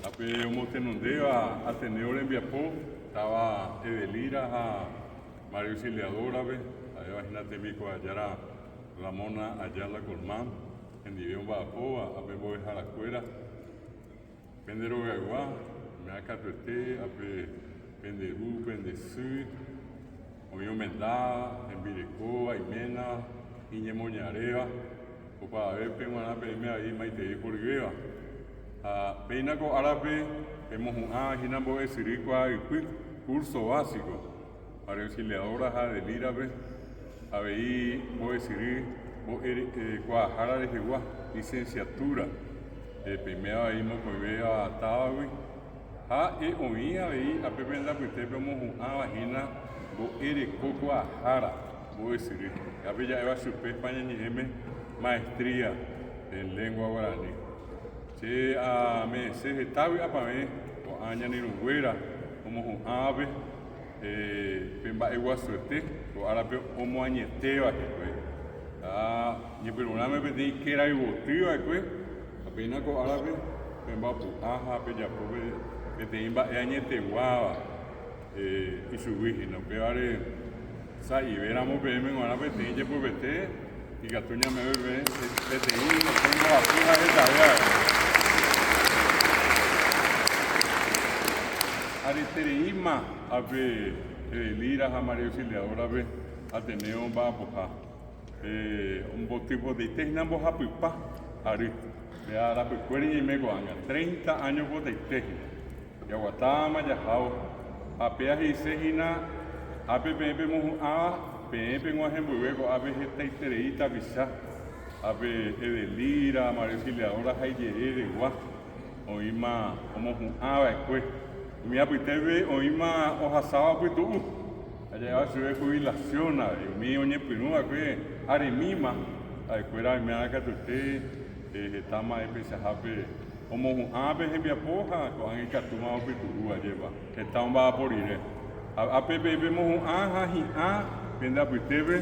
Ape homotenondea Ateneo Lembiapó, estaba Edelira a María Auxiliadora, imagínate Mico Ayara Ramona Ayala Colmán, en Divión Bapoa, Ape Boeja la Cuera, Pendero Gaguá, Meacatuete, Ape Penderú, Pendesú, Oyo Mendá, en Virecó, Aimena, Iñemoñareva, Opa ver Penguana Peme ahí Maite por Gueva. Peinaco árabe, hemos un Hinambo de Siricua y curso básico para auxiliadoras de Lírabe, a ver, voy a decir, Guajara de Jeguá, licenciatura, primero ahí me voy a Tabawi, oía ahí, a Pepe la Pite, vemos un vagina, voy a Coco a Jara, voy a decir, a ver, ya iba a su España ni maestría en lengua guaraní. Se me se estaba para mí o aña ni luguera como un ave pemba igual suerte o árabe como añeteo aquí pues ni pero una me pedí que era ibotío aquí apenas con árabe pemba aja peja pobre que te imba añete guava y subí no peare sa y veramos peme con árabe te inje por vete y gatuña me bebe te no tengo la puja esta Aritereima, ave Lira, a María Auxiliadora, ave Ateneo, va a pojar. Un botivo de Tejnambo, Japipa, Ari, ya la pecueria y me guanga, 30 años por de Tejna. Yaguatama, Yajao, a Peas y Sejina, a Pepe Moja, Pepe Moajembuego, ave Teitereita, Visa, ave Edelira, María Auxiliadora, Jaye, de Gua, Oima, como un ave, pues. Mi apitebe oima ojasaba pitu allá va su jubilación mi oñe pinúa que arimima a escuela me haga que usted está más especial como un ave en mi apoja con el catuma pitu lleva está un va por ir a pepe vemos un aja y a venda apitebe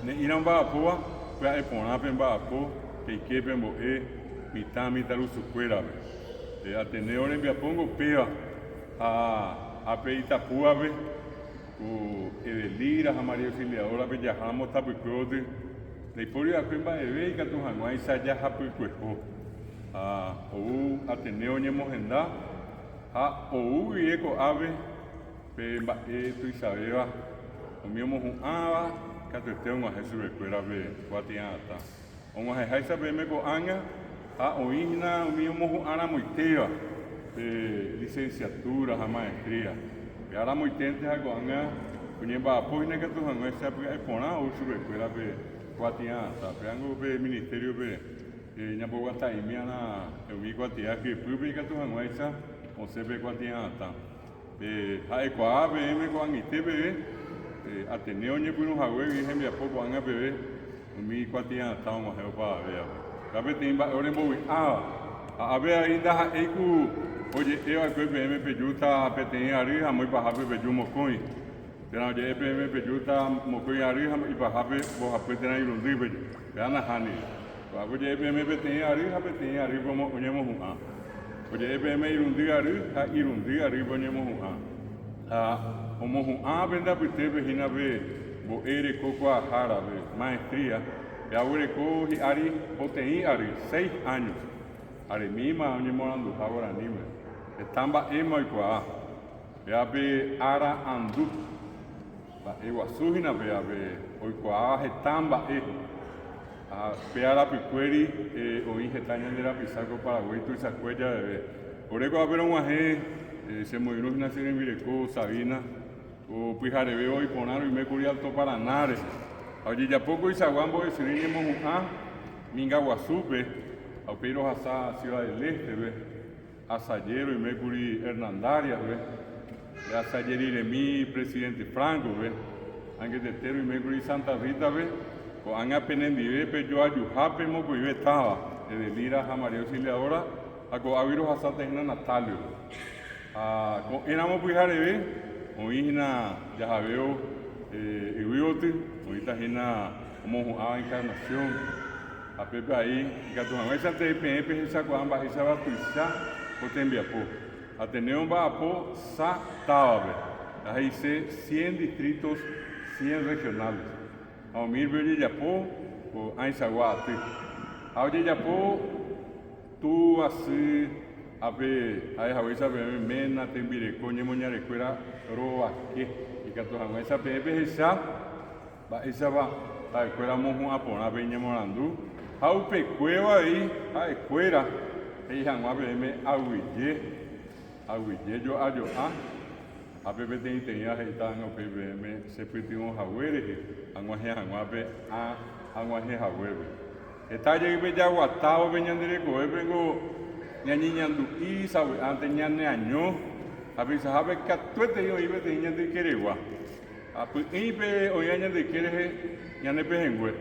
ne irán va a poa pues a poner en va a po que vemos mitad luz su cuera Ateneo en mi apongo pea a Peita Puave, o Edelira, a María Auxiliadora, Bellajamos, Tapicote, la historia de Pemba de Veiga, tu Januay, Saya, Japicuejo, o Ateneo, Ñemojendá, o Vieco Ave, Pemba, tu Isabela, o míamos un Ava, Catesteo, a Jesús, Recuera, Guatiata, o a Jaisa, Bemeco Anga, o Igna, o míamos un Ana Moiteva. Licenciatura, a maestría. Y ahora muy tentes a Guanga, Cuñemba, pues que tu Januay se ha ponado o su escuela de Guatiana, Peango de Ministerio de Ñapoguata y Miana, Eumi Guatia, que publica tu Januay, o se ve Guatiana. Aequá, BM, Guan y TV, Ateneo, Ñepuno, Jagué, y Gemia, poco Anga, bebé, mi Guatiana, estamos a para ver. Capetimba, Orembovi, a ver ainda oye, eu a PM pejuta PTN ari muy bajabe peju mocoi. Tena je PM pejuta mocoi ari y bajabe bo hape tena irundi peju. Peana hani. Bago je PM PTN ari como onyemo hu Oye PM irundi ari onyemo hu como hu venda pitebe hinabe bo ere coco ajara maestría. Ya ureko ari PTN ari 6 años. Aremima, onde morando agora anime. Estamba emoicoa. Beabe ara andu. Ba Iguaçu na beabe oicoa retamba a peara piqueri o injetanya de la pisaco Paraguay tu sacuella de Oreco a ver un aje se movió na serie en Vireco Sabina o pijarebe hoy ponaro y me curia alto para nare. Oye ya poco Isaguambo de Sirinje Mojuá Mingaguazupe a Pedro Hazá, Ciudad del Este, a Sayero y Mercury Hernandarias, a Sayer Iremí, Presidente Franco, Ángel Tetero y Mercury Santa Rita, con Anga Penendive, yo a Yujape, Moco y estaba, de Lira a María Auxiliadora, a Coaviro Hazá Tejna Natalio. Con Enamo Pujarebe, con Igna Yajabeo, y Wiote, con esta Gina, como a Encarnación. A Pepe aí, que a tua mãe já tem PMP, já com a barriga vai puxar, Potembiapó. Ateneo Baapo, Sa Tababe. Ahí se 100 distritos, 100 regionales. Aumir Bellapó, o Ainsaguate. Auyapó, tú así, a esa mena, te envire, coño, moñarecuera, roba, que, y que tu jamás esa pepe, esa va, a escuela mojo a poner a peña morandú. Aupe cueva ahí, a escuela, ella jamás me aguille, yo a pepe tenía agitan o pepe me se putimos a huere, anguaje a anguaje a hueve. Está llegando ya guatado, venían de vengo ñañiñandu y sabe, antes ñane año, a veces sabe que tuete yo iba de ñan de queregua. A pues ibe o ñan de quereje, ñane pejengue.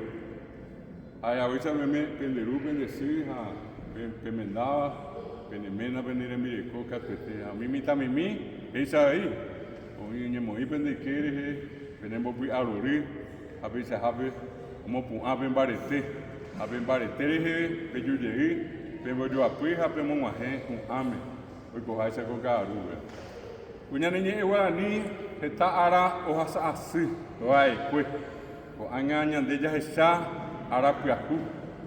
A veces me penderu pendecir, a pemendaba, penemena venir en mirecoca, tuete. A mí mita mimi, esa ahí. O ñemo iben de quereje, venimos a alurir, a veces sabe, como pun a barete. A ver, baretereje, peyuyeí, pero yo apuija, pero moaje, ame, hoy coja esa coca arube. Una niña guaraní está ara hojas así, lo hay, pues, o angañan de ellas esa ara piajú,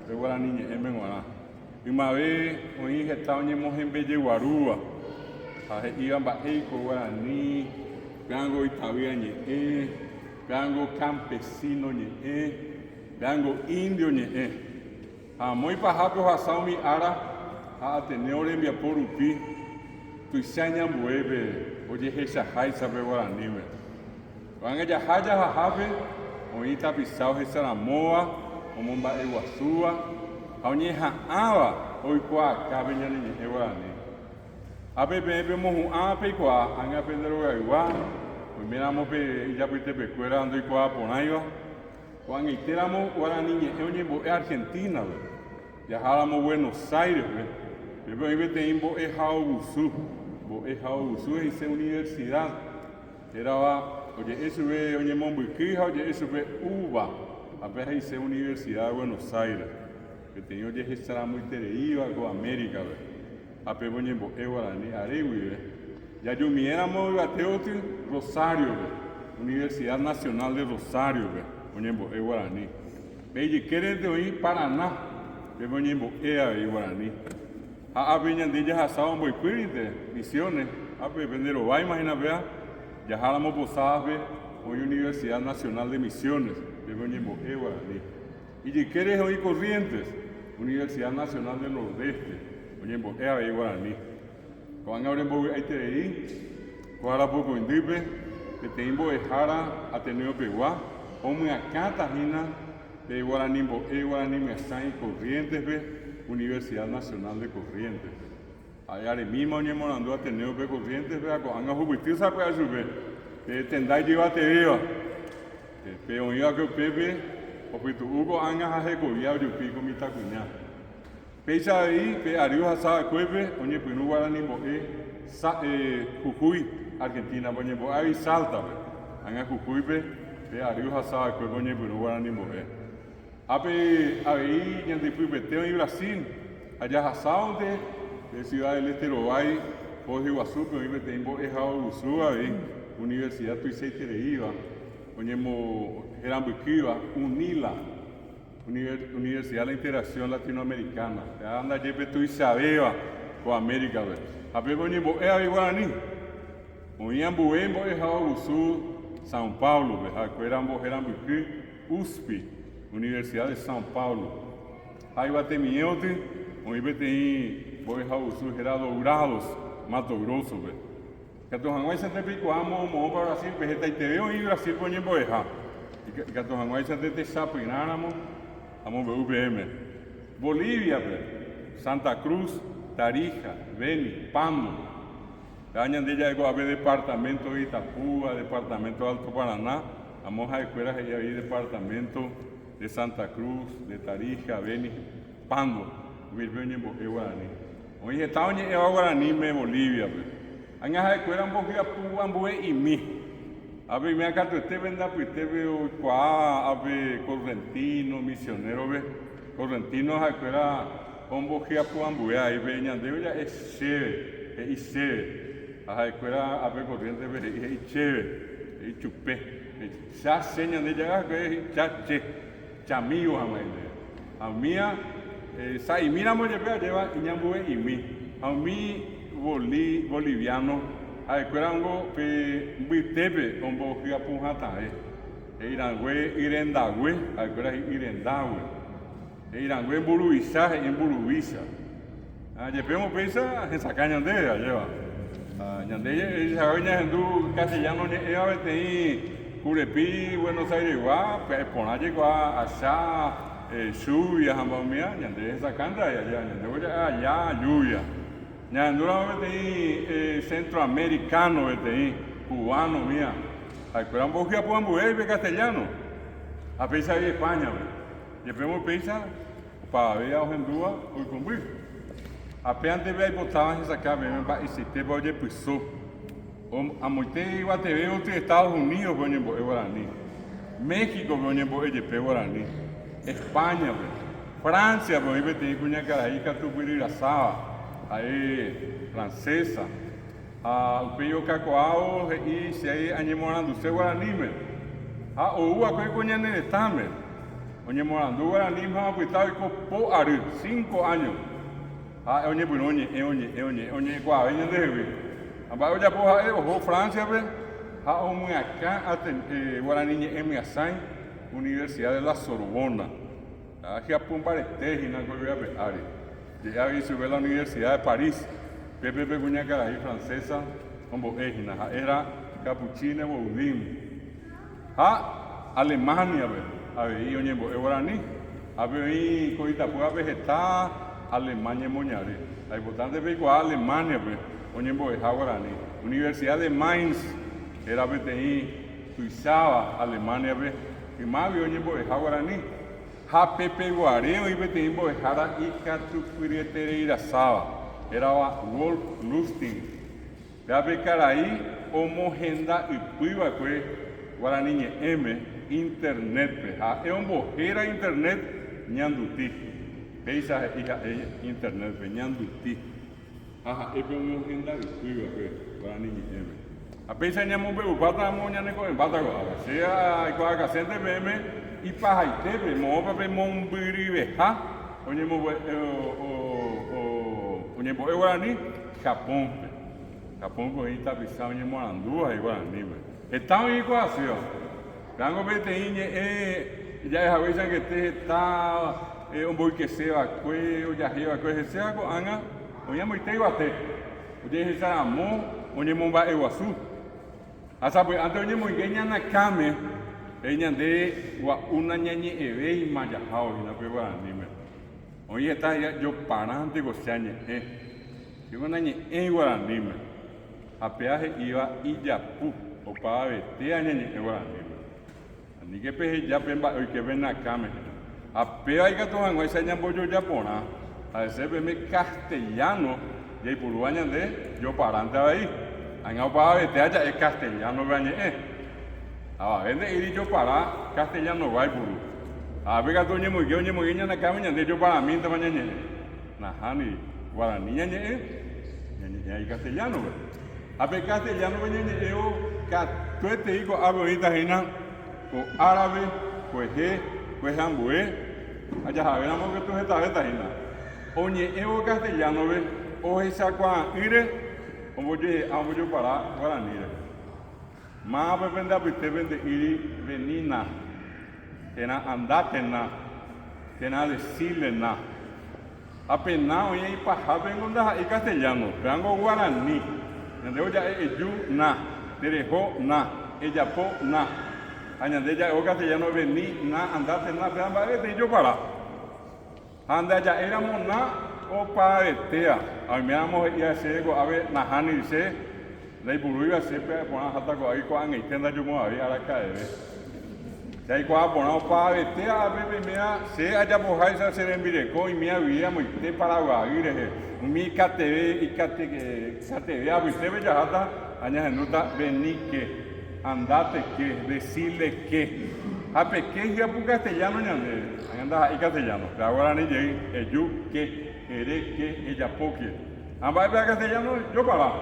de guaraní en menguaná. Y más vez, hoy está oñemos en Belleguarúa, a iban baeico guaraní, gango itabía ñe, gango campesino ñe. Gango indio ñe. A muy pajapo hasao mi ara a Ateneo le envía por upi. Tu isaña mueve. Oye esa jai sabe guaraní. Van ella haya jajabe. Oita pisao esa la moa. Omomba eguazúa. A oñe jaaba. Hoy kwa cabe ñe guaraní. A bebé moju ape kwa. Anga pendero gaigua. Pues miramos pe ya pite pecuera ando y kwa ponaiva. Cuando éramos guaraní, es Argentina, viajábamos a Buenos Aires, pero ahí teníamos Ejaubusú, es universidad, era, oye, eso ve, oye, Mombuquija, oye, eso ve Uva, a veces es Universidad de Buenos Aires, que tenía, oye, esa muy tereíba, con América, a veces, oye, guaraní, arewi, ya yo me éramos a Teote, Rosario, Universidad Nacional de Rosario, Oñembo e guaraní. Belli quieren de hoy Paraná, de Oñembo e guaraní. A veñan de ellas asado muy cuirite, misiones, a vendero va, imagina vea, ya jalamos posadas ve, hoy Universidad Nacional de Misiones, de Oñembo e guaraní. Y si quieres hoy Corrientes, Universidad Nacional del Nordeste, Oñembo e guaraní. Cuando ahora en Bogue hay tereí, cuando poco indipe, que te imbo de jara Ateneo Peguá. Como acá Tajina, de Guaraní, Guaraní, Mesán y Corrientes, Universidad Nacional de Corrientes. Allá mismo, oñemos andó a tener Corrientes, han jubilatado esa cosa, que tendrá llevarte viva. Pero iba que Pepe, o que tu Hugo anga a recoger yo pico mi tacuña. Pesa ahí, que arriba asada cueve, oñe pues no Guaraní, Jujuy, Argentina, oñe pues ahí salta, anga Jujuy, de Arius asada que coño pero guaraní mujer. Ahí en Peteo y Brasil, allá asado de Ciudad del Este Lobay, Foz de Iguazú, pero ahí me tengo Ejaubusú ahí, Universidad Tuisei Tereiva, coñemo Jerambuquiva, UNILA, Universidad de la Integración Latinoamericana. Anda lleve Tuisabeba con América, a ver coñemo ahí guaraní, oían buembo Ejaubusú. São Paulo, Erambuquí, USP, Universidad de São Paulo. Aí vai ter Mineute, onde vai ter Boejaúsu, Dourados, Mato Grosso, que tu hanguai se te picoamos, mo para Brasil, vegeta y te veo y Brasil poñe boeja. Que tu hanguai se te sapináramos, vamos UPM. Bolivia, Santa Cruz, Tarija, Beni, Pando. Dañan de ella a ver departamento de Itapúa, departamento de Alto Paraná, vamos a escuelas ahí departamento de Santa Cruz, de Tarija, Beni, Pando, Guaraní. Hoy está en Guaraní, Bolivia. Hay una escuela un poquito Púa, y mí. A ver, me acá te venda, pues te veo a ver Correntino, misionero, Correntino es la escuela ombogia puambuea y ve ñandeo ya es chévere, es chévere. A escuela a ver corriente es chévere, es chupé. Ya señan de llegar que es chache, chamigo a mía, y mira mo lleva y ñambue y mi. A mí boliviano, a escuela ongo pe bitepe ombogia pujata irangüe irendagüe, a escuela irendagüe. Irangüe en Burubiza, en Burubiza. Llevemos pesa en Sacañandera, lleva. Ñandeye, esa en tu castellano, ella vete Curepi, Buenos Aires, ponalle allá, lluvia, jamamia, ñandeye esa canta allá, allá, lluvia. Ñandura vete centroamericano, vete cubano, mía. A escuela un poquito puambué, castellano. A pesar de España, llevemos pesa para ver a Ojendúa, hoy con apenas te veio botar essa cara e se teve onde pisou. A muita iba te ver outros Estados Unidos onde Guarani, México onde é Guarani, Espanha, França onde tem cunha caraíca tupiriraçá, aí francesa, o peio cacoal e se aí animorando se Guarani, o a coisa cunha nele também, onde morando Guarani vamos apitar e copou ari 5 anos. Onde onde qual ainda deve. Agora já por França ver, Guarani em Universidade da Sorbona. Aqui a Pumbaretei na Coreia Ari. Já isso ver a Universidade de Paris. Pepe Cunha Caraí francesa, como era Capuchina Boulim. Alemanha ver, aí onde Guarani, aí Coitapua vegetal Alemania Moñare. Hay votantes de Alemania, onde Guarani. Universidad de Mainz, era BTI, Suizaba, Alemania, y más bien onde Guarani. Pepe Guareo y BTI Boejara y Catucureteira Saba. Era Wolf Lustig. Ya ve caraí, homogenda y puiva, Guarani M, internet. Es un bojera internet, ñanduti. Esa internet venhando ti. É bem um renda de Guarani. A pensa em um bebo bata amanhã nem com bata agora. Se a coaga sente bem e para aí teve mova bem mombiri onde Guarani Japão. Japão com aí tá pisando em Morandu aí Guarani. Então aí quase ó. Gango bem já é a vez que te tá um boi que se va o ya lleva que se hago anga o ya muy te bate o ya se amo o ya mon va Iguazú asa pues antes oye muy geña na came ella de una ñañi eve y maya hao y na peba ni me oye está yo parante go señe yo una ñe Guarani me a peaje iba Iyapu o para vete a ñe Guarani ni que peje ya pemba hoy que ven na came a pea y que tú hango esa ñamboyo yapona a ese beme castellano y por uña de yo parante ahí han para vete allá es castellano bañe a vende ir yo para castellano vai por a ver que tú ñe muy na camiña de yo para mí te mañana na hani Guarani ñe y castellano a ver castellano bañe yo que tú te digo a bonita jina o árabe pues ambué, allá sabemos que tú estás jina. Oye, evo castellano ve, o esa cuan ire, o voy yo para Guarani. Más depende a usted vende iri venina, que na andate na, que na decirle na. Apenas oye y paja vengo y castellano, vengo Guarani. Entonces ya yu na, derejo na, ella po na. Añade ya o castellano vení na andate na peamba de yo para anda ya éramos na o para etea a mí éramos y hace a ver na hani dice la iburuiba siempre poner hasta con ahí con en tienda yo me había a la calle ya hay cuando ponemos para etea a ver mira se allá por ahí se hace en Vireco y mi había muy te para guaire mi KTV y KTV a usted ya hasta añade nota vení que andate que, decirle que. A pequeña por castellano, anda ahí castellano. Ahora ni llegué, el you que. ereque, ella poque. Ambas para castellano, yo para.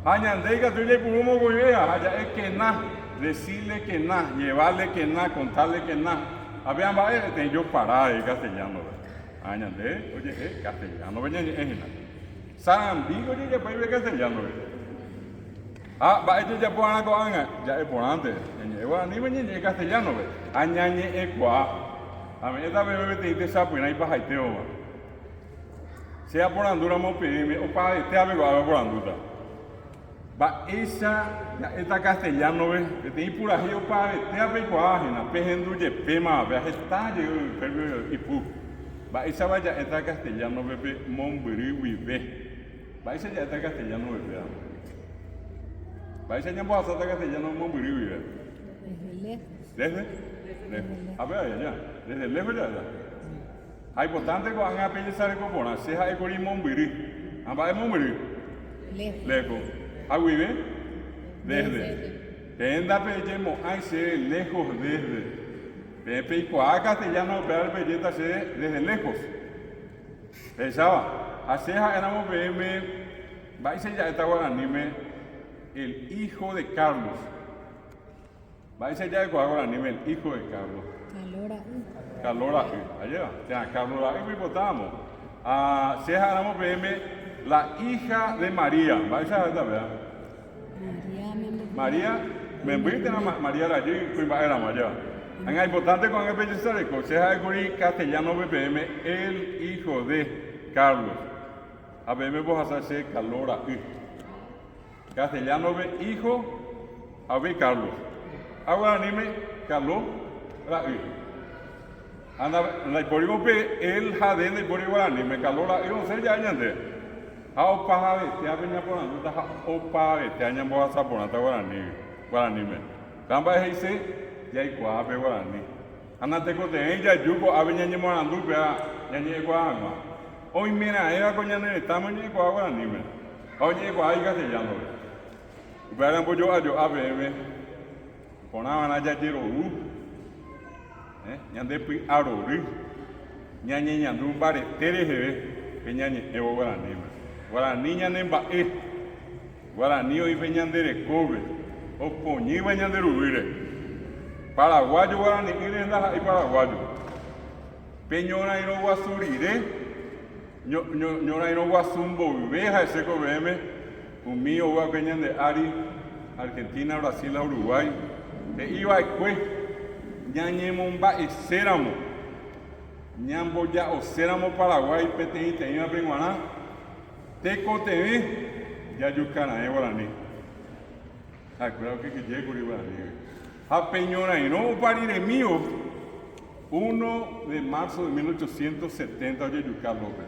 Añandeiga, tú le purumo goyea, allá es que nada, decirle que nada, llevarle que nada, contarle que nada. Había ambas, yo para el castellano. Añandé, oye, castellano, venía en nada. Sarambigo, ya puede ver castellano. Va, esto ya puedo hablar con Anga, ya es por antes. Bueno, ni venía en castellano, añañe ecuá. A mí esta bebé te dice sapo y no hay para jaiteo. Sea por andura, mo pedime, o para este amigo, a ver por andura. Va, esa, esta castellano, ve, que te pura geo para este amigo, ajena, pejenduye, pema, ve, está llegó el perro y pu. Va, esa vaya, esta castellano, bebé, monburi, vive. Va, esa ya está castellano, bebé. Va, esa ya puedo hacer castellano, monburi, vive. Desde lejos. ¿Desde? A ver, allá. Desde lejos, ya. Hay importante que van a pensar con bona, se ha hecho monburi. ¿Amba es monburi? Lejos. ¿A vive? Desde. Tenda peyemo, ay, se lejos desde. Pepe y coa castellano, pero belleta se desde lejos. Pensaba, aceja éramos PM, vais ya estaba anime, el hijo de Carlos. Vais ya de Coagora anime, el hijo de Carlos. Calora, allá, ya, Calora, y votamos. Aceja éramos PM, la hija de María. Vais a ver, ¿verdad? María, me invita a María de allí, pues era María. Es importante con el belleza de Conseja de Curi Castellano BPM, el hijo de Carlos. A BM vos hacerse Calora I. Castellano B, hijo, a B Carlos. Ahora anime, Carlos, la I. Anda, la Iporigo P, el jardín de Iporigo anime, Calora I, no sé ya añade. A opa, te ha venido por la nota, opa, te añan vos a por la guarani. Camba dice, ya hay cuape guarani. Anate con ella, yugo, a venir a morandu, ya ni guagua. Hoy mira, ella con ya no estamos ni guarani. Oye, guay castellano. Vean, pues yo a ver, ponaban allá llero, ñande pi arori, ñañe ñandu bare, tereje, peñañe, evo guarani. Guarani ñanen ba guarani hoy peñan de cobre, o poñi peñan de rubire. Paraguayo guarani y paraguayo. Peñora y no guasurire, ñora y no guasumbo viveja ese cobeme, un mío guapeñan de Ari, Argentina, Brasil, Uruguay. E iba a cue, ñañemomba y céramo. Ñambo ya o céramo Paraguay, pete y teña pringuaná. Teco TV, ya yucana, guarani. Creo que llegue guarani. A Peñora y no parire mío, 1 de marzo de 1870, oye, Yucal López.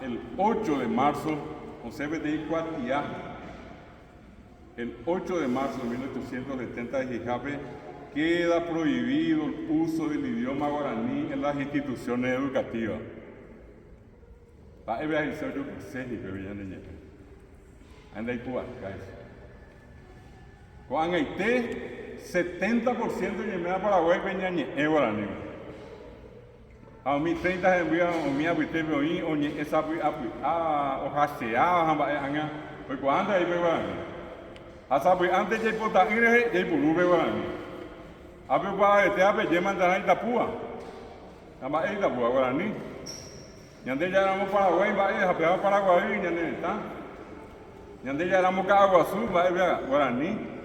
El 8 de marzo, José Betey Cuatía, el 8 de marzo de 1870 de Jijape, queda prohibido el uso del idioma guaraní en las instituciones educativas. Va a ver ahí, soy yo que sé, y que veía niña. Anda ahí, Cuba, Juan Haití, 70% de Yemena Paraguay peñañe, guaraní. A mí 30 envían, o mi abuite me oí, o ni esa o jasea, anga, pues cuando ahí guaraní. Hasta pues antes de potar, ya puru guaraní. A ver para este ape, ya mandan Itapúa. Nada más Itapúa guaraní. Yande ya éramos Paraguay, va a ir Paraguay, yande está. Yande ya éramos Caguazú, va a ir guaraní.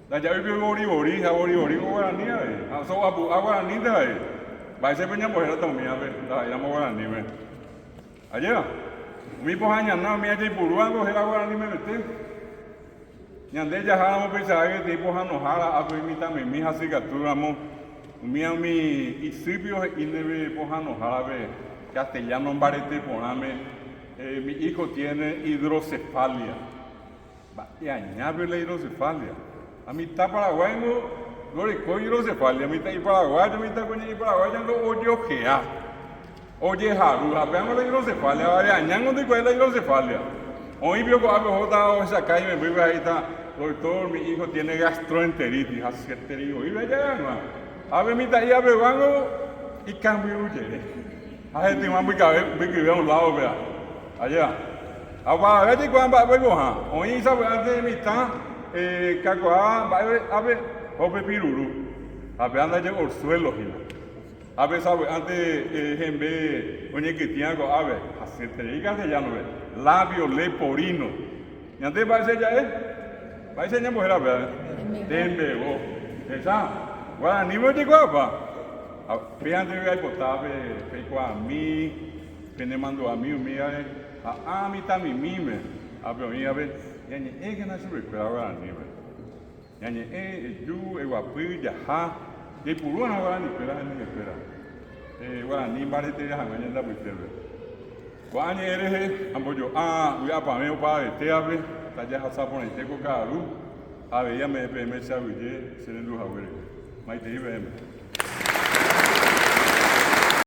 La llave que bori guaraní, a so guaraní de ahí. Va a ser peña mujer también, a ver, la llamo guaraní, ve. Allá, mi pojaña, no, mi allá y puruango, era guaraní me metí. Ñande ya jaramos pensar que tipo janojara, a tu imítame, mi hija cicaturamos, mi isipio y neve pojanojara, ve, castellano en barete, poname, mi hijo tiene hidrocefalia. Va, y añade la hidrocefalia. A mí está paraguayo, no le cojo hidrocefalia, a mí está paraguayo, a mí está coña y paraguayo, no oye ojea. Oye jaru, apeamos la hidrocefalia, vaya, añango de cuál es la hidrocefalia. Hoy vio que a lo mejor esa calle, me vive ahí, está, doctor, mi hijo tiene gastroenteritis, hace y ve allá, a ver, mi está ahí, a ver, y cambio, ai ti ma biki un lao be aya awa ga ti kwa ba be ko ha on sa ba ante mi ta ka kwa ba abe hope piruru abe anda je or suelo hina abe sabe ante hembe oñe que tiago abe aceterica se llama labio leporino y ante parece ya parece ya mujer abe dembe o esa wa ni mo di kwa pe ante ga potable pe kwa mi pene mando a mi a mi ta mi me abe oñe abe yani que na sube kwa wa ni be yani ju e wa pu ya ha de puru na wa ni pera ni espera wa ni mare te ha nganya da butere wa ni ere ambojo we apa me pa te ave ta ja hasa pon te ko karu ave ya me pe me sa uje se lu ha were mai te ibe